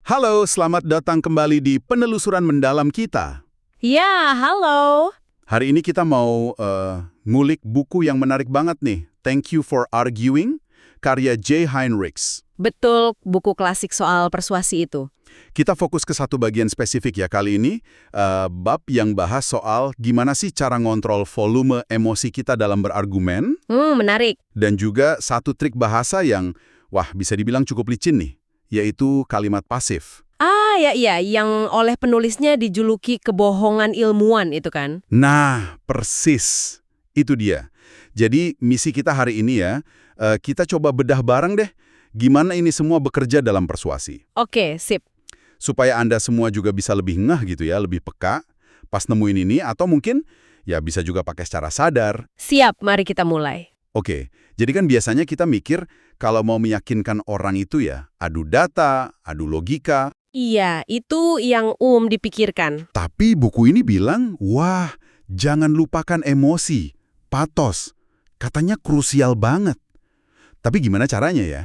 Halo, selamat datang kembali di penelusuran mendalam kita. Ya, halo. Hari ini kita mau ngulik buku yang menarik banget nih. Thank You for Arguing, karya Jay Heinrichs. Betul, buku klasik soal persuasi itu. Kita fokus ke satu bagian spesifik ya kali ini, bab yang bahas soal gimana sih cara ngontrol volume emosi kita dalam berargumen, Menarik. dan juga satu trik bahasa yang, wah bisa dibilang cukup licin nih, yaitu kalimat pasif. Ya, yang oleh penulisnya dijuluki kebohongan ilmuwan itu kan? Nah, persis. Itu dia. Jadi, misi kita hari ini ya, kita coba bedah bareng deh, gimana ini semua bekerja dalam persuasi. Oke, sip. Supaya Anda semua juga bisa lebih ngeh gitu ya, lebih peka, pas nemuin ini, atau mungkin ya bisa juga pakai secara sadar. Siap, mari kita mulai. Oke, jadi kan biasanya kita mikir kalau mau meyakinkan orang itu ya, adu data, adu logika. Iya, itu yang dipikirkan. Tapi buku ini bilang, wah, jangan lupakan emosi, patos. Katanya krusial banget. Tapi gimana caranya ya?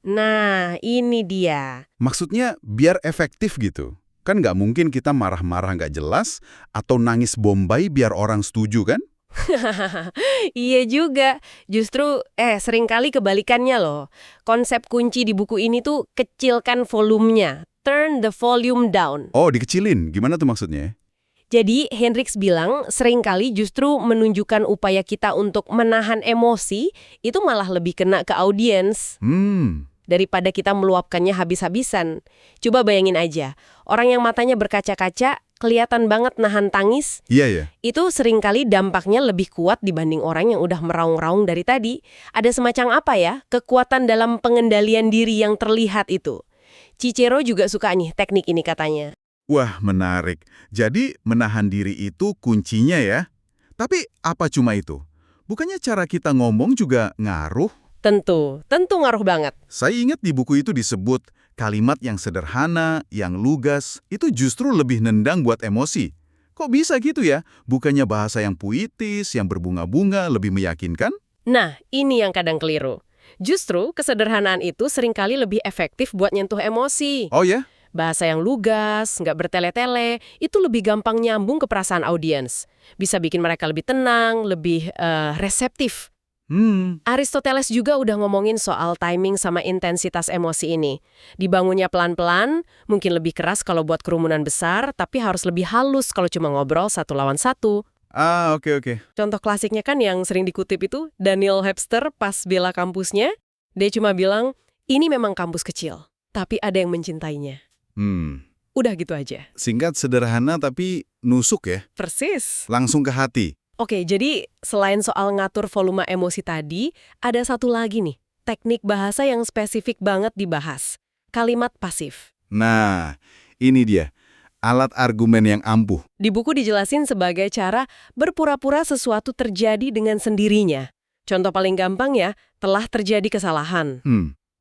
Nah, ini dia. Maksudnya biar efektif gitu. Kan nggak mungkin kita marah-marah nggak jelas atau nangis bombay biar orang setuju kan? Iya juga. Justru, seringkali kebalikannya loh. Konsep kunci di buku ini tuh kecilkan volumenya. Turn the volume down. Oh, dikecilin. Gimana tuh maksudnya? Jadi, Hendricks bilang seringkali justru menunjukkan upaya kita untuk menahan emosi itu malah lebih kena ke audiens daripada kita meluapkannya habis-habisan. Coba bayangin aja, orang yang matanya berkaca-kaca, kelihatan banget nahan tangis, Iya ya. itu seringkali dampaknya lebih kuat dibanding orang yang udah meraung-raung dari tadi. Ada semacam apa ya, kekuatan dalam pengendalian diri yang terlihat itu. Cicero juga suka nih teknik ini katanya. Wah, menarik. Jadi, menahan diri itu kuncinya ya. Tapi, apa cuma itu? Bukannya cara kita ngomong juga ngaruh? Tentu ngaruh banget. Saya ingat di buku itu disebut kalimat yang sederhana, yang lugas, itu justru lebih nendang buat emosi. Kok bisa gitu ya? Bukannya bahasa yang puitis, yang berbunga-bunga, lebih meyakinkan? Nah, ini yang kadang keliru. Justru kesederhanaan itu seringkali lebih efektif buat nyentuh emosi. Oh ya? Bahasa yang lugas, nggak bertele-tele, itu lebih gampang nyambung ke perasaan audiens. Bisa bikin mereka lebih tenang, lebih reseptif. Aristoteles juga udah ngomongin soal timing sama intensitas emosi ini. Dibangunnya pelan-pelan, mungkin lebih keras kalau buat kerumunan besar, tapi harus lebih halus kalau cuma ngobrol satu lawan satu. Oke. Contoh klasiknya kan yang sering dikutip itu Daniel Webster pas bela kampusnya. Dia cuma bilang, ini memang kampus kecil, tapi ada yang mencintainya. Udah gitu aja. Singkat, sederhana, tapi nusuk ya? Persis. Langsung ke hati. Oke, jadi selain soal ngatur volume emosi tadi, ada satu lagi nih, teknik bahasa yang spesifik banget dibahas. Kalimat pasif. Nah, ini dia. Alat argumen yang ampuh. Di buku dijelasin sebagai cara berpura-pura sesuatu terjadi dengan sendirinya. Contoh paling gampang ya, telah terjadi kesalahan.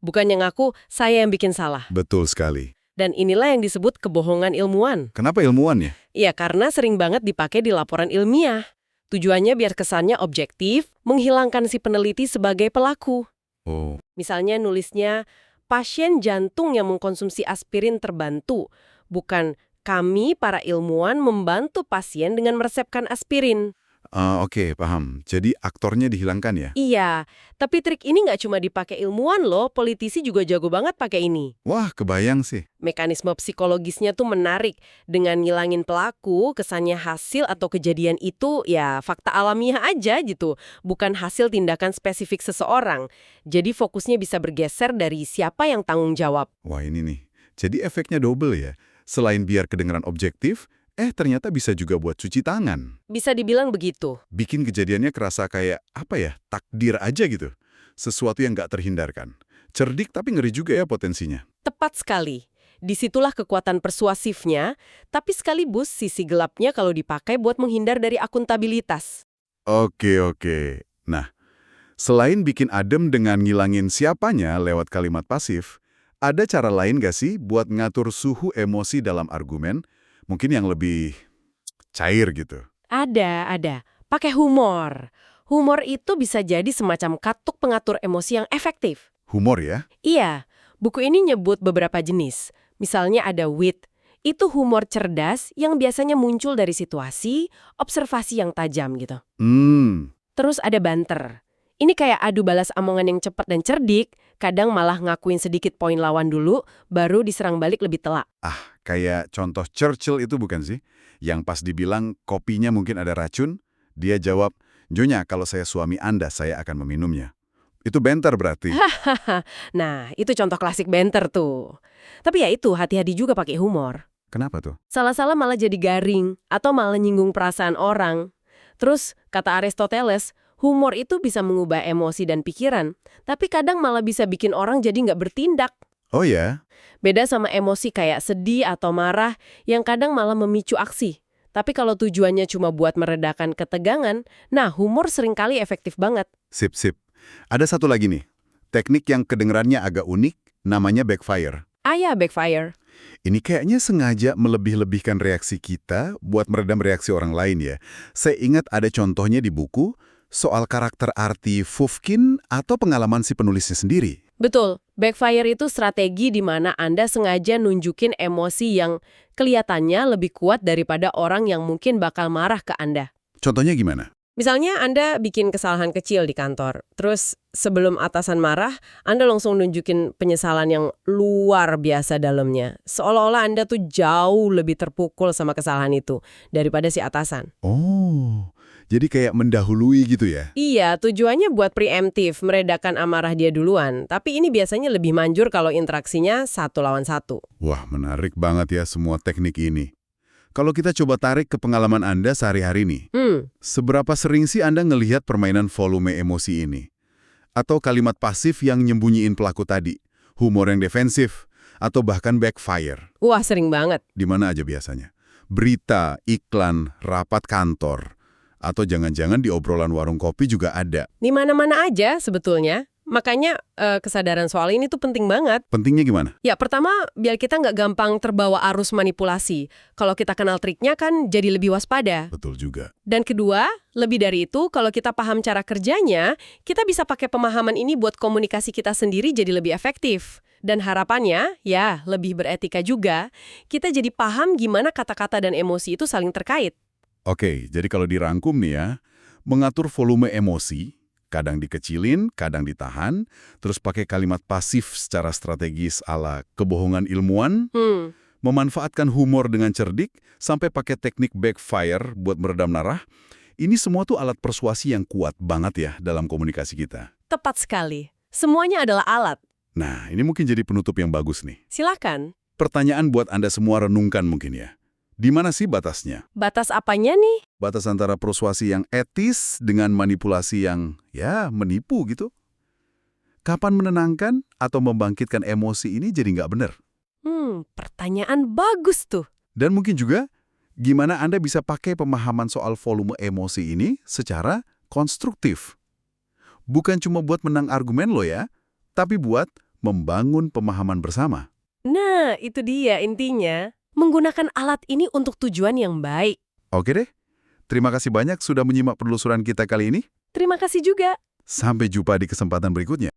Bukannya ngaku, saya yang bikin salah. Betul sekali. Dan inilah yang disebut kebohongan ilmuwan. Kenapa ilmuwan ya? Iya, karena sering banget dipakai di laporan ilmiah. Tujuannya biar kesannya objektif, menghilangkan si peneliti sebagai pelaku. Oh. Misalnya nulisnya, pasien jantung yang mengkonsumsi aspirin terbantu. Bukan, kami para ilmuwan membantu pasien dengan meresepkan aspirin. Oke, paham. Jadi aktornya dihilangkan ya? Iya, tapi trik ini nggak cuma dipakai ilmuwan loh, politisi juga jago banget pakai ini. Wah, kebayang sih. Mekanisme psikologisnya tuh menarik. Dengan ngilangin pelaku, kesannya hasil atau kejadian itu ya fakta alamiah aja gitu. Bukan hasil tindakan spesifik seseorang. Jadi fokusnya bisa bergeser dari siapa yang tanggung jawab. Wah, ini nih. Jadi efeknya double ya. Selain biar kedengaran objektif, ternyata bisa juga buat cuci tangan. Bisa dibilang begitu. Bikin kejadiannya kerasa kayak, takdir aja gitu. Sesuatu yang nggak terhindarkan. Cerdik tapi ngeri juga ya potensinya. Tepat sekali. Disitulah kekuatan persuasifnya, tapi sekaligus sisi gelapnya kalau dipakai buat menghindar dari akuntabilitas. Oke. Nah, selain bikin adem dengan ngilangin siapanya lewat kalimat pasif, ada cara lain nggak sih buat ngatur suhu emosi dalam argumen? Mungkin yang lebih cair gitu. Ada. Pakai humor. Humor itu bisa jadi semacam katuk pengatur emosi yang efektif. Humor ya? Iya, buku ini nyebut beberapa jenis. Misalnya ada wit. Itu humor cerdas yang biasanya muncul dari situasi, observasi yang tajam gitu. Terus ada banter. Ini kayak adu balas omongan yang cepat dan cerdik, kadang malah ngakuin sedikit poin lawan dulu, baru diserang balik lebih telak. Kayak contoh Churchill itu bukan sih? Yang pas dibilang kopinya mungkin ada racun, dia jawab, "Nyonya, kalau saya suami Anda, saya akan meminumnya." Itu banter berarti. Nah, itu contoh klasik banter tuh. Tapi ya itu, hati-hati juga pakai humor. Kenapa tuh? Salah-salah malah jadi garing, atau malah nyinggung perasaan orang. Terus, kata Aristoteles, humor itu bisa mengubah emosi dan pikiran, tapi kadang malah bisa bikin orang jadi nggak bertindak. Oh ya? Beda sama emosi kayak sedih atau marah, yang kadang malah memicu aksi. Tapi kalau tujuannya cuma buat meredakan ketegangan, nah humor seringkali efektif banget. Sip. Ada satu lagi nih. Teknik yang kedengerannya agak unik, namanya backfire. Ya, backfire. Ini kayaknya sengaja melebih-lebihkan reaksi kita buat meredam reaksi orang lain ya. Saya ingat ada contohnya di buku soal karakter arti Fufkin atau pengalaman si penulisnya sendiri. Betul, backfire itu strategi di mana Anda sengaja nunjukin emosi yang kelihatannya lebih kuat daripada orang yang mungkin bakal marah ke Anda. Contohnya gimana? Misalnya Anda bikin kesalahan kecil di kantor, terus sebelum atasan marah, Anda langsung nunjukin penyesalan yang luar biasa dalamnya. Seolah-olah Anda tuh jauh lebih terpukul sama kesalahan itu daripada si atasan. Oh, jadi kayak mendahului gitu ya? Iya, tujuannya buat preemptif, meredakan amarah dia duluan. Tapi ini biasanya lebih manjur kalau interaksinya 1 lawan 1. Wah, menarik banget ya semua teknik ini. Kalau kita coba tarik ke pengalaman Anda sehari-hari nih, seberapa sering sih Anda ngelihat permainan volume emosi ini? Atau kalimat pasif yang nyembunyiin pelaku tadi, humor yang defensif, atau bahkan backfire? Wah, sering banget. Di mana aja biasanya? Berita, iklan, rapat kantor, atau jangan-jangan di obrolan warung kopi juga ada. Di mana-mana aja sebetulnya. Makanya kesadaran soal ini tuh penting banget. Pentingnya gimana? Ya, pertama, biar kita nggak gampang terbawa arus manipulasi. Kalau kita kenal triknya kan jadi lebih waspada. Betul juga. Dan kedua, lebih dari itu, kalau kita paham cara kerjanya, kita bisa pakai pemahaman ini buat komunikasi kita sendiri jadi lebih efektif. Dan harapannya, ya, lebih beretika juga, kita jadi paham gimana kata-kata dan emosi itu saling terkait. Oke, jadi kalau dirangkum nih ya, mengatur volume emosi, kadang dikecilin, kadang ditahan, terus pakai kalimat pasif secara strategis ala kebohongan ilmuwan, memanfaatkan humor dengan cerdik, sampai pakai teknik backfire buat meredam marah. Ini semua tuh alat persuasi yang kuat banget ya dalam komunikasi kita. Tepat sekali. Semuanya adalah alat. Nah, ini mungkin jadi penutup yang bagus nih. Silakan. Pertanyaan buat Anda semua renungkan mungkin ya. Di mana sih batasnya? Batas apanya nih? Batas antara persuasi yang etis dengan manipulasi yang, ya, menipu gitu. Kapan menenangkan atau membangkitkan emosi ini jadi nggak benar? Pertanyaan bagus tuh. Dan mungkin juga, gimana Anda bisa pakai pemahaman soal volume emosi ini secara konstruktif. Bukan cuma buat menang argumen lo ya, tapi buat membangun pemahaman bersama. Nah, itu dia intinya. Menggunakan alat ini untuk tujuan yang baik. Oke deh, terima kasih banyak sudah menyimak penelusuran kita kali ini. Terima kasih juga. Sampai jumpa di kesempatan berikutnya.